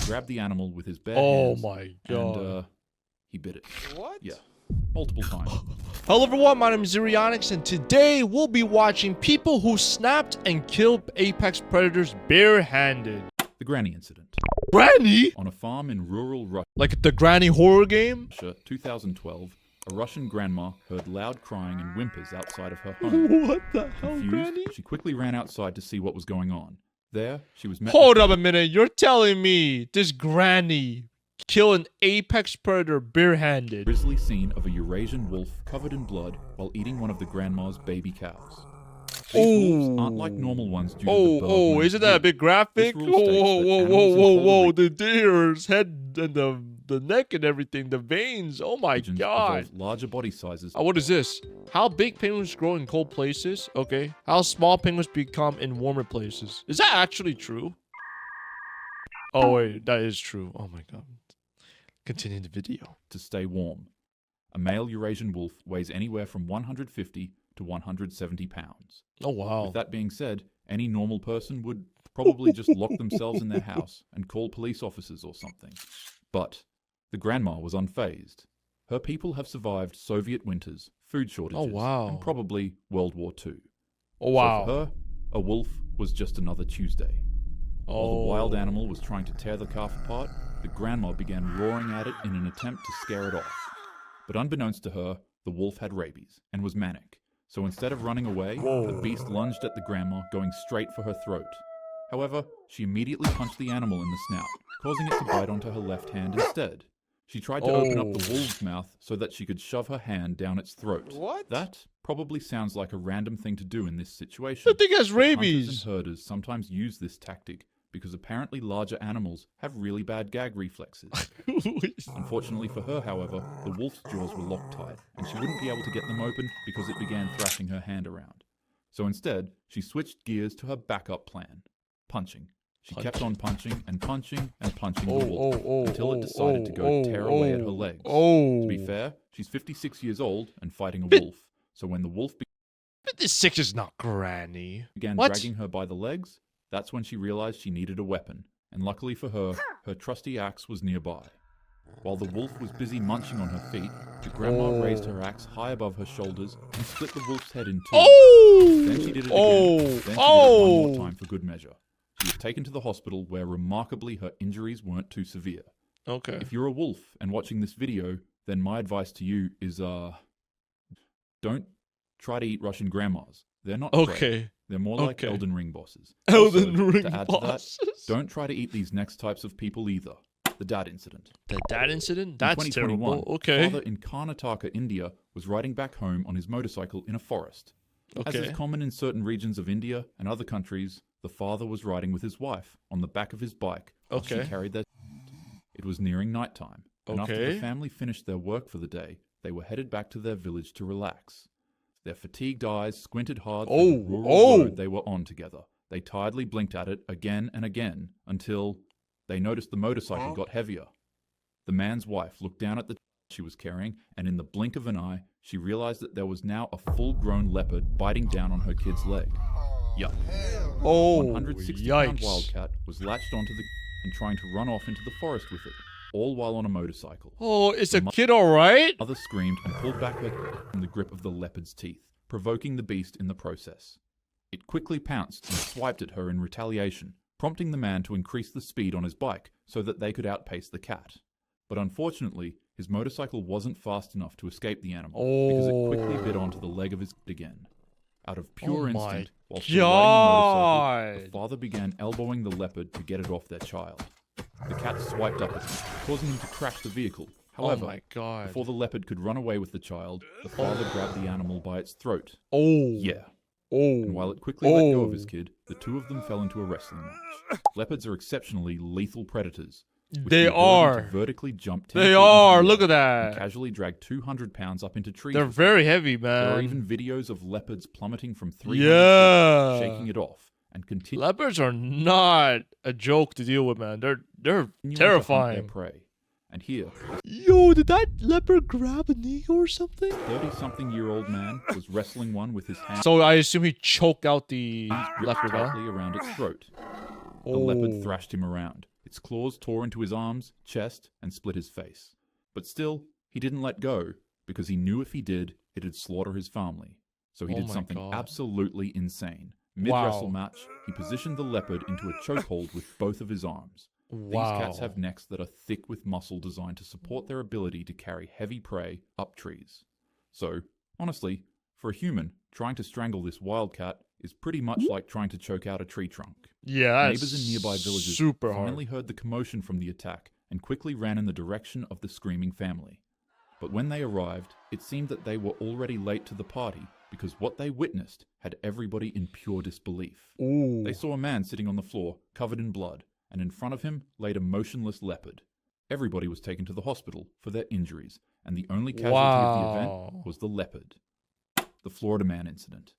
grabbed the animal with his bare Oh hands. my god. And, he bit it. What? Yeah, multiple times. Hello everyone, my name is Zerionyx, and today we'll be watching people who snapped and killed apex predators barehanded. The Granny incident. Granny? On a farm in rural Like the Granny horror game? Russia, 2012, a Russian grandma heard loud crying and whimpers outside of her home. What the hell, Confused, Granny? she quickly ran outside to see what was going on. There, she was met Hold up a minute, you're telling me this Granny killed an apex predator barehanded? grisly scene of a Eurasian wolf covered in blood while eating one of the grandma's baby cows. These wolves aren't like normal ones due to the bird Oh, moose isn't that a rule. bit graphic? This Whoa, rule states whoa, that whoa, animals whoa, in whoa, cold whoa, the deer's head and the neck and everything, the veins, oh my regions god. evolve larger body sizes. What is this? How big penguins grow in cold places? Okay. How small penguins become in warmer places? Is that actually true? Oh wait, that is true. Oh my god. Continue the video. To stay warm. A male Eurasian wolf weighs anywhere from 150 to 170 pounds. Oh wow. With that being said, any normal person would probably just lock themselves in their house and call police officers or something. But the grandma was unfazed. Her people have survived Soviet winters, food shortages, wow. and probably World War II. Oh wow. So for her, a wolf was just another Tuesday. While the wild Oh. animal was trying to tear the calf apart, the grandma began roaring at it in an attempt to scare it off. But unbeknownst to her, the wolf had rabies and was manic. So instead of running away, the beast lunged at the grandma, going straight for her throat. However, she immediately punched the animal in the snout, causing it to bite onto her left hand instead. She tried to open up the wolf's mouth so that she could shove her hand down its throat. What? That probably sounds like a random thing to do in this situation. The thing has But hunters rabies. and herders sometimes use this tactic because apparently larger animals have really bad gag reflexes. Unfortunately for her, however, the wolf's jaws were locked tight, and she wouldn't be able to get them open because it began thrashing her hand around. So instead, she switched gears to her backup plan, punching. She kept on punching and punching and punching the wolf until it decided to go tear away at her legs. To be fair, she's 56 years old and fighting a wolf, so when the wolf 56 is not Granny. began What? dragging her by the legs, that's when she realized she needed a weapon, and luckily for her, her trusty axe was nearby. While the wolf was busy munching on her feet, the grandma raised her axe high above her shoulders and split the wolf's head in two. Oh! Then she did it again. Oh! Then she did it one Oh! more time for good measure. She was taken to the hospital where remarkably her injuries weren't too severe. Okay. If you're a wolf and watching this video, then my advice to you is don't try to eat Russian grandmas. They're not great. Okay. They're more like Okay. Elden Ring bosses. Elden Also, Ring to add to that, bosses. don't try to eat these next types of people either. The dad incident. That incident? In That's 2021, terrible. Okay. Father in Karnataka, India, was riding back home on his motorcycle in a forest. As Okay. is common in certain regions of India and other countries, the father was riding with his wife on the back of his bike while she Okay. carried their. It was nearing nighttime, and after Okay. the family finished their work for the day, they were headed back to their village to relax. Their fatigued eyes squinted hard through the rural road they were on together. They tiredly blinked at it again and again until they noticed the motorcycle got heavier. The man's wife looked down at the she was carrying, and in the blink of an eye, she realized that there was now a full-grown leopard biting down on her kid's leg. Yuck. Oh, 160-pound yikes. wildcat was latched onto the and trying to run off into the forest with it, all while on a motorcycle. Oh, is the kid alright? Mother screamed and pulled back her from the grip of the leopard's teeth, provoking the beast in the process. It quickly pounced and swiped at her in retaliation, prompting the man to increase the speed on his bike so that they could outpace the cat. But unfortunately, his motorcycle wasn't fast enough to escape the animal because it quickly bit onto the leg of his kid again. Out of pure Oh my instinct, while still riding the motorcycle, the God. father began elbowing the leopard to get it off their child. The cat swiped up at him, causing him to crash the vehicle. However, Oh my god. before the leopard could run away with the child, the father grabbed the animal by its throat. Oh. Yeah. Oh. And while it quickly let go of his kid, the two of them fell into a wrestling match. Leopards are exceptionally lethal predators. with They the ability are. to vertically jump 10 They feet into are. the Look air at and that. casually drag 200 pounds up into trees. They're with very heavy, them. There are man. even videos of leopards plummeting from 300 Yeah. feet, shaking it off, and continuing Leopards are not a joke to deal with, man. They're to hunt their terrifying. prey. And here, Yo, did that leopard grab an eagle or something? 30-something-year-old man was wrestling one with his hands So I assume he choked out the gripped leopard, huh? tightly around its throat. The Oh. leopard thrashed him around, its Its claws tore into his arms, chest, and split his face. But still, he didn't let go, because he knew if he did, it'd slaughter his family. So he Oh did my something God. absolutely insane. Mid-wrestle Wow. match, he positioned the leopard into a chokehold with both of his arms. Wow. These cats have necks that are thick with muscle designed to support their ability to carry heavy prey up trees. So, honestly, for a human, trying to strangle this wildcat is pretty much like trying to choke out a tree trunk. Yeah, that's Neighbors in nearby villages super finally hard. heard the commotion from the attack and quickly ran in the direction of the screaming family. But when they arrived, it seemed that they were already late to the party because what they witnessed had everybody in pure disbelief. Ooh. They saw a man sitting on the floor, covered in blood, and in front of him laid a motionless leopard. Everybody was taken to the hospital for their injuries, and the only casualty of the Wow. event was the leopard. The Florida Man incident.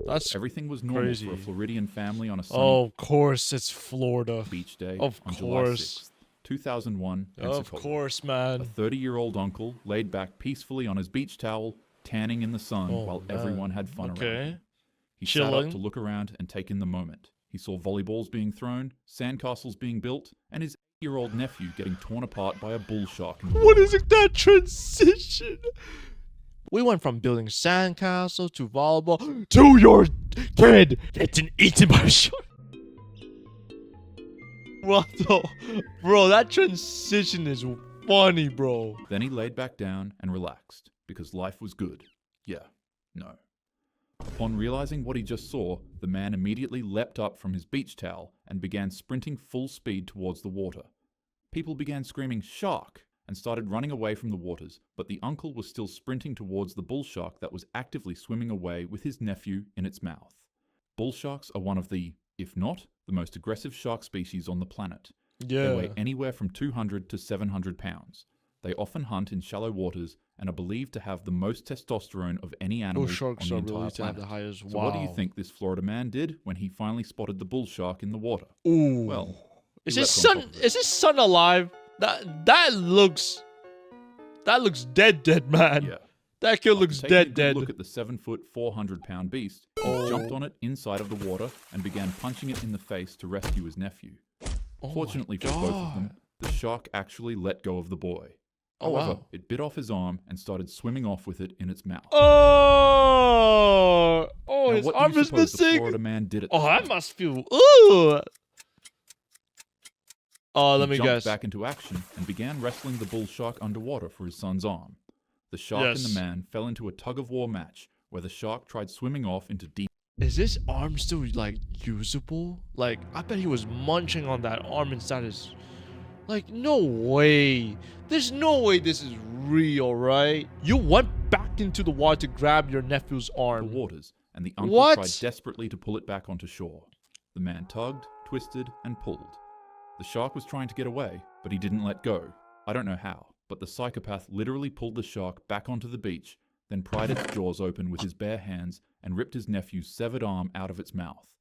That's Everything was normal crazy. for a Floridian family on a sunny Oh, of course, it's Florida. beach day Of on July course. 6th, 2001, Of Pensacola. course, A man. 30-year-old uncle laid back peacefully on his beach towel, tanning in the sun Oh, while man. everyone had fun around Okay. him. He sat up Chilling. to look around and take in the moment. He saw volleyballs being thrown, sandcastles being built, and his 8-year-old nephew getting torn apart by a bull shark in the What water. is that transition? We went from building sandcastles to volleyball to your kid getting eaten by a shark. What the? Bro, that transition is funny, bro. Then he laid back down and relaxed, because life was good. Yeah, no. Upon realizing what he just saw, the man immediately leapt up from his beach towel and began sprinting full speed towards the water. People began screaming, "Shark!" and started running away from the waters, but the uncle was still sprinting towards the bull shark that was actively swimming away with his nephew in its mouth. Bull sharks are one of the, if not, the most aggressive shark species on the planet. They Yeah. weigh anywhere from 200 to 700 pounds. They often hunt in shallow waters and are believed to have the most testosterone of any animal Those sharks on are the entire really to have planet. the highest. So Wow. what do you think this Florida man did when he finally spotted the bull shark in the water? Ooh. Well, is he his leapt on son? top of it. Is his son alive? That looks dead, man. Yeah. That kid After looks taking a dead. good look at the 7-foot, 400-pound beast, he Oh. jumped on it inside of the water and began punching it in the face to rescue his nephew. Oh my Fortunately for both of them, God. the shark actually let go of the boy. Oh, However, wow. it bit off his arm and started swimming off with it in its mouth. Oh, Now, his what do arm you is suppose the missing. Florida man did at Oh, this that point? must feel. Ooh. He Let me jumped guess. back into action and began wrestling the bull shark underwater for his son's arm. The shark and Yes. the man fell into a tug-of-war match where the shark tried swimming off into deep Is this arm still like usable? Like, I bet he was munching on that arm inside his. Like, no way. There's no way this is real, right? You went back into the water to grab your nephew's arm. waters, and the uncle What? tried desperately to pull it back onto shore. The man tugged, twisted, and pulled. The shark was trying to get away, but he didn't let go. I don't know how, but the psychopath literally pulled the shark back onto the beach, then pried its jaws open with his bare hands and ripped his nephew's severed arm out of its mouth.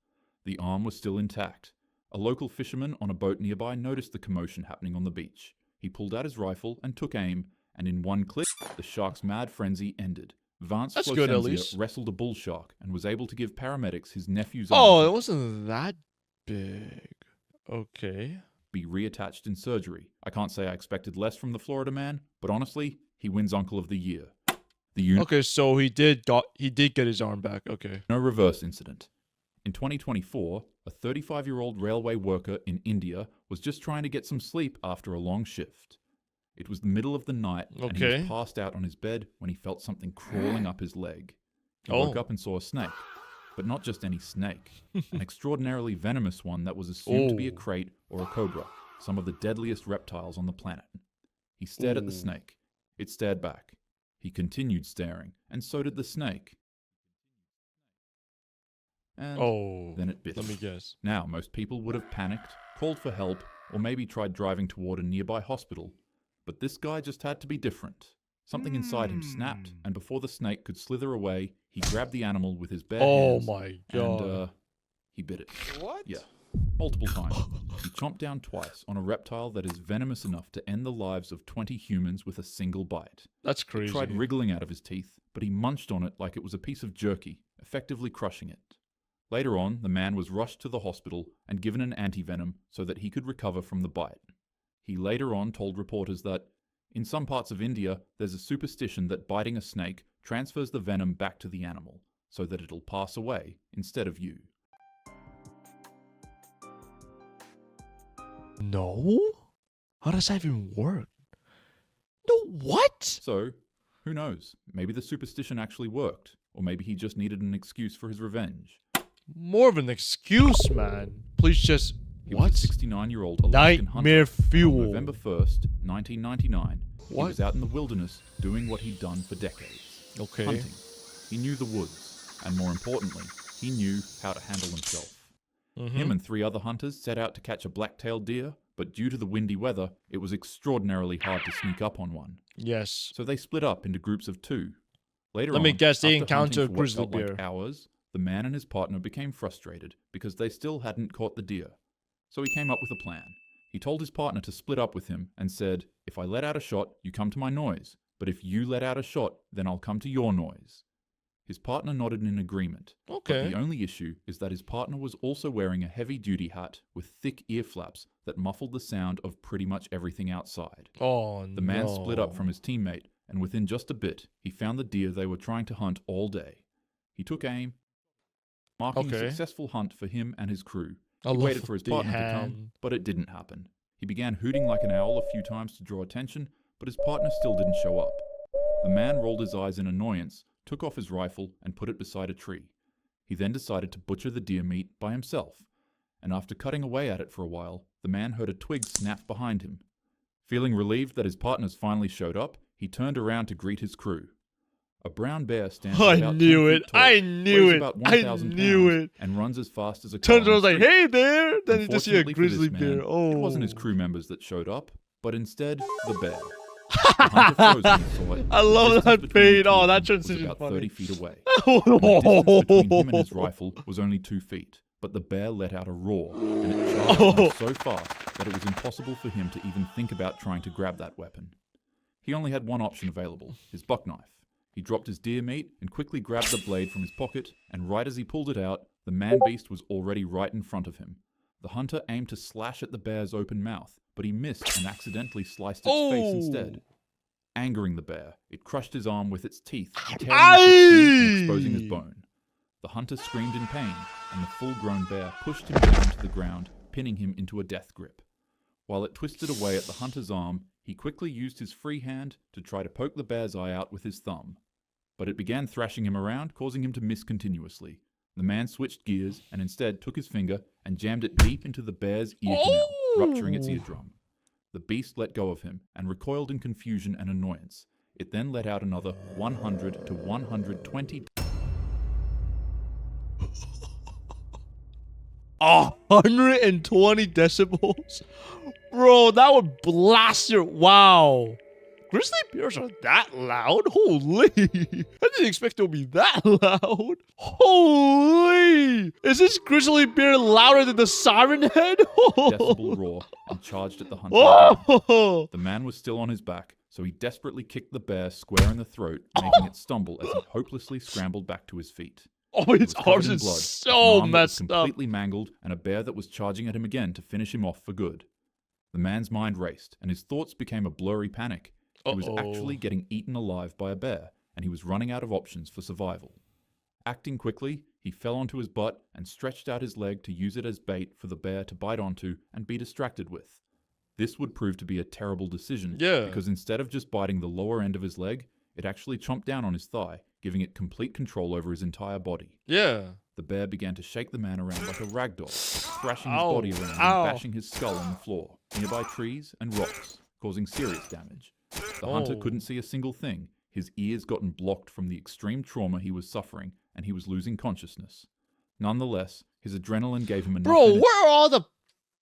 The arm was still intact. A local fisherman on a boat nearby noticed the commotion happening on the beach. He pulled out his rifle and took aim, and in one click, the shark's mad frenzy ended. Vance That's good, at Flocenzia least. wrestled a bull shark and was able to give paramedics his nephew's Oh, arm it wasn't that big. Okay. to be reattached in surgery. I can't say I expected less from the Florida man, but honestly, he wins Uncle of the Year. The Okay, so he did get his arm back. Okay. No reverse incident. In 2024, a 35-year-old railway worker in India was just trying to get some sleep after a long shift. It was the middle of the night, and he Okay. was passed out on his bed when he felt something crawling up his leg. He Oh. woke up and saw a snake, but not just any snake, an extraordinarily venomous one that was assumed to be a Oh. crate or a cobra, some of the deadliest reptiles on the planet. He stared at the Ooh. snake. It stared back. He continued staring, and so did the snake. And Oh. then it bit Let him. me guess. Now, most people would have panicked, called for help, or maybe tried driving toward a nearby hospital. But this guy just had to be different. Something inside him snapped, and before the snake could slither away, he grabbed the animal with his bare Oh hands my god. and he bit it. What? Yeah, multiple times. He chomped down twice on a reptile that is venomous enough to end the lives of 20 humans with a single bite. That's He crazy. tried wriggling out of his teeth, but he munched on it like it was a piece of jerky, effectively crushing it. Later on, the man was rushed to the hospital and given an antivenom so that he could recover from the bite. He later on told reporters that, in some parts of India, there's a superstition that biting a snake transfers the venom back to the animal, so that it'll pass away instead of you. No? How does that even work? No, what? So, who knows? Maybe the superstition actually worked, or maybe he just needed an excuse for his revenge. More of an excuse, man. Please just... He What? was a 69-year-old Alaskan Nightmare hunter. fuel. On November 1st, 1999, What? he was out in the wilderness doing what he'd done for decades. Okay. Hunting. He knew the woods, and more importantly, he knew how to handle himself. Him and 3 other hunters set out to catch a black-tailed deer, but due to the windy weather, it was extraordinarily hard to sneak up on one. Yes. So they split up into groups of 2. Later Let on, me guess, they after hunting encountered a for what grizzly felt like bear. hours, the man and his partner became frustrated because they still hadn't caught the deer. So he came up with a plan. He told his partner to split up with him and said, "If I let out a shot, you come to my noise. But if you let out a shot, then I'll come to your noise." His partner nodded in agreement. Okay. But the only issue is that his partner was also wearing a heavy-duty hat with thick ear flaps that muffled the sound of pretty much everything outside. Oh, The man split up from his teammate, and within just a bit, he found the deer they were trying to hunt all day. He took aim, marking a Okay. successful hunt for him and his crew. I He love waited for his the partner to hand. come, but it didn't happen. He began hooting like an owl a few times to draw attention, but his partner still didn't show up. The man rolled his eyes in annoyance, took off his rifle, and put it beside a tree. He then decided to butcher the deer meat by himself, and after cutting away at it for a while, the man heard a twig snap behind him. Feeling relieved that his partners finally showed up, he turned around to greet his crew. A brown bear stands I about 10 knew feet it. tall, I knew weighs it. about I 1,000 knew pounds, it. and runs as fast as a car Turns on around the like, street. hey there! Then you just see a Unfortunately for this grizzly man, bear. Oh. It wasn't his crew members that showed up, but instead the bear. The hunter froze when he saw it. I The love distance that between the fade. two Oh, of that them was transition's about funny. 30 feet away. The distance between him and his rifle was only 2 feet, but the bear let out a roar, and it charged at him so fast that it was impossible for him to even think about trying to grab that weapon. He only had one option available, his buck knife. He dropped his deer meat and quickly grabbed the blade from his pocket, and right as he pulled it out, the man-beast was already right in front of him. The hunter aimed to slash at the bear's open mouth, but he missed and accidentally sliced its face instead. Angering the bear, it crushed his arm with its teeth, tearing off his skin and exposing his bone. The hunter screamed in pain, and the full-grown bear pushed him down to the ground, pinning him into a death grip. While it twisted away at the hunter's arm, he quickly used his free hand to try to poke the bear's eye out with his thumb. But it began thrashing him around, causing him to miss continuously. The man switched gears and instead took his finger and jammed it deep into the bear's ear canal, rupturing its eardrum. The beast let go of him and recoiled in confusion and annoyance. It then let out another 100 to 120 120 decibels? Bro, that would blast your... Wow. Grizzly bears are that loud? Holy. I didn't expect it to be that loud. Holy. Is this grizzly bear louder than the siren head? decibel roar and charged at the hunter again. Whoa. The man was still on his back, so he desperately kicked the bear square in the throat, making it stumble as he hopelessly scrambled back to his feet. Oh, He its was covered arms in are blood, so an arm that was messed up. completely mangled, and a bear that was charging at him again to finish him off for good. The man's mind raced, and his thoughts became a blurry panic. He was actually getting eaten alive by a bear, and he was running out of options for survival. Acting quickly, he fell onto his butt and stretched out his leg to use it as bait for the bear to bite onto and be distracted with. This would prove to be a terrible decision, Yeah. because instead of just biting the lower end of his leg, it actually chomped down on his thigh, giving it complete control over his entire body. Yeah. The bear began to shake the man around like a rag doll, thrashing his Ow. body around Ow. and bashing his skull on the floor, nearby trees and rocks, causing serious damage. The hunter Oh. couldn't see a single thing. His ears gotten blocked from the extreme trauma he was suffering, and he was losing consciousness. Nonetheless, his adrenaline gave him enough Bro, energy where are all the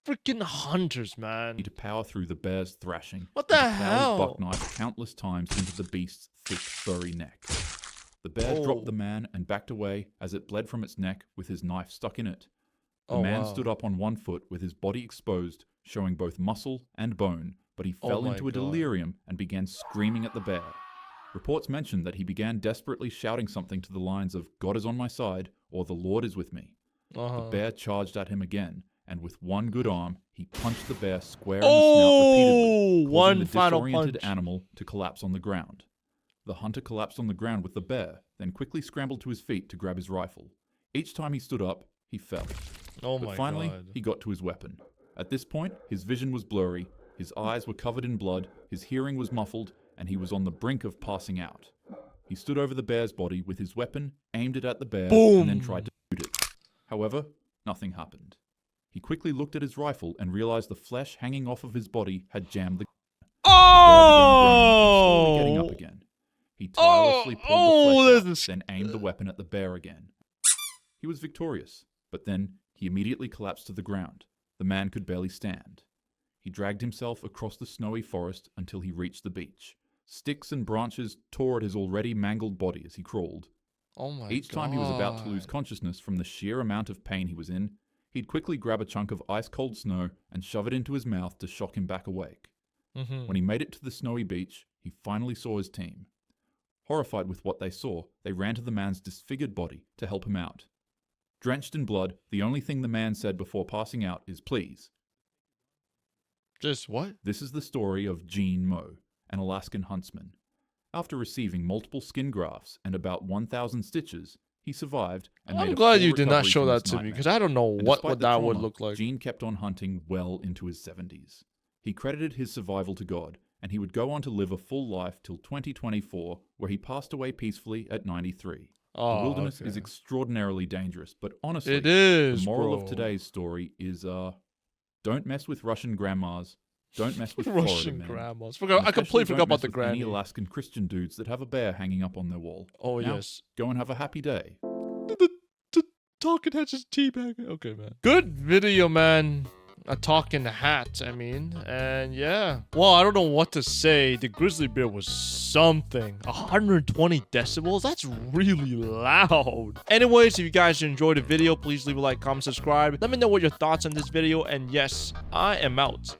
freaking hunters, man? to power through the bear's thrashing. What and the to plow hell? his buck knife countless times into the beast's thick, furry neck. The bear dropped Oh. the man and backed away as it bled from its neck with his knife stuck in it. The Oh, man wow. stood up on one foot with his body exposed, showing both muscle and bone, but he Oh fell my into a God. delirium and began screaming at the bear. Reports mentioned that he began desperately shouting something to the lines of "God is on my side" or "The Lord is with me." Uh-huh. The bear charged at him again, and with one good arm, he punched the bear square in the snout repeatedly, causing one the final disoriented punch. animal to collapse on the ground. The hunter collapsed on the ground with the bear, then quickly scrambled to his feet to grab his rifle. Each time he stood up, he fell. Oh But my finally, god. he got to his weapon. At this point, his vision was blurry, his eyes were covered in blood, his hearing was muffled, and he was on the brink of passing out. He stood over the bear's body with his weapon, aimed it at the bear, and then Boom. tried to shoot it. However, nothing happened. He quickly looked at his rifle and realized the flesh hanging off of his body had jammed the slowly getting up again. He tirelessly pulled the flesh out, then aimed the weapon at the bear again. He was victorious, but then he immediately collapsed to the ground. The man could barely stand. He dragged himself across the snowy forest until he reached the beach. Sticks and branches tore at his already mangled body as he crawled. Oh my god. Each time he was about to lose consciousness from the sheer amount of pain he was in, he'd quickly grab a chunk of ice-cold snow and shove it into his mouth to shock him back awake. When he made it to the snowy beach, he finally saw his team. Horrified with what they saw, they ran to the man's disfigured body to help him out. Drenched in blood, the only thing the man said before passing out is please. Just what? This is the story of Gene Moe, an Alaskan huntsman. After receiving multiple skin grafts and about 1,000 stitches, he survived and made I'm a glad full you did not recovery show from that his to me nightmare. because I don't know And what despite the that would trauma, look like. Gene kept on hunting well into his 70s. He credited his survival to God, and he would go on to live a full life till 2024, where he passed away peacefully at 93. Oh, The wilderness okay. is extraordinarily dangerous, but honestly, It is, the moral bro. of today's story is, don't mess with Russian grandmas, don't mess with Florida Russian men. grandmas. and I especially completely forgot don't about mess the with any granny. Alaskan Christian dudes that have a bear hanging up on their wall. Oh Now, yes. Go and have a happy day. The talking head just teabagging. Okay, man. Good video, man. A talking hat, I mean. And yeah. Well, I don't know what to say. The grizzly bear was something. 120 decibels? That's really loud. Anyways, if you guys enjoyed the video, please leave a like, comment, subscribe. Let me know what your thoughts on this video. And yes, I am out.